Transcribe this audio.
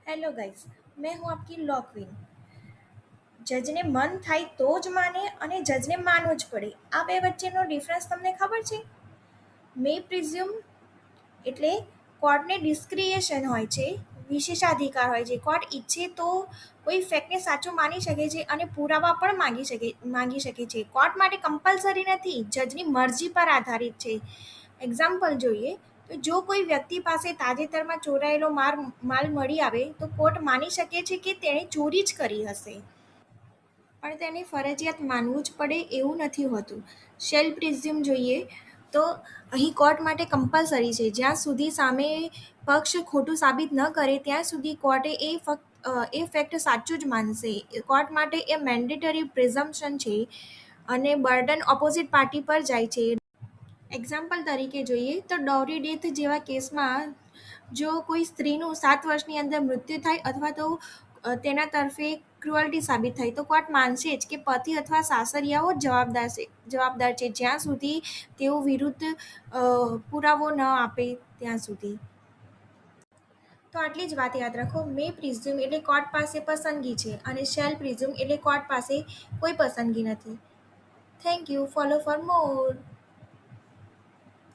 Hello guys, मैं हूं आपकी लॉ क्वीन। જજને મન થાય તો જ માને અને જજને માનવું જ પડે. આ બે વચ્ચેનો ડિફરન્સ તમને ખબર છે? મે પ્રિઝ્યુમ એટલે કોર્ટને ડિસ્ક્રિએશન હોય છે, વિશેષાધિકાર હોય છે. કોર્ટ ઈચ્છે તો કોઈ ફેક્ટને સાચું માની શકે છે અને પુરાવા પણ માંગી શકે છે. કોર્ટ માટે કમ્પલસરી નથી, જજની મરજી પર આધારિત છે. એક્ઝામ્પલ જોઈએ તો જો કોઈ વ્યક્તિ પાસે તાજેતરમાં ચોરાયેલો માલ મળી આવે તો કોર્ટ માની શકે છે કે તેણે ચોરી જ કરી હશે, પણ તેને ફરજિયાત માનવું જ પડે એવું નથી હોતું. શેલ પ્રિઝ્યુમ જોઈએ તો અહીં કોર્ટ માટે કમ્પલસરી છે. જ્યાં સુધી સામે પક્ષ ખોટું સાબિત ન કરે ત્યાં સુધી કોર્ટે એ ફેક્ટ સાચું જ માનશે. કોર્ટ માટે એ મેન્ડેટરી પ્રિઝમ્પશન છે અને બર્ડન ઓપોઝિટ પાર્ટી પર જાય છે. એક્ઝામ્પલ તરીકે જોઈએ તો ડોરી ડેથ જેવા કેસમાં જો કોઈ સ્ત્રીનું 7 વર્ષની અંદર મૃત્યુ થાય અથવા તો તેના તરફે ક્રુઅલ્ટી સાબિત થાય તો કોર્ટ માનશે જ કે પતિ અથવા સાસરિયાઓ જવાબદાર છે, જ્યાં સુધી તેઓ વિરુદ્ધ પુરાવો ન આપે ત્યાં સુધી. તો આટલી જ વાત યાદ રાખો. મે પ્રિઝ્યુમ એટલે કોર્ટ પાસે પસંદગી છે અને શેલ પ્રિઝ્યુમ એટલે કોર્ટ પાસે કોઈ પસંદગી નથી. Thank you. Follow for more.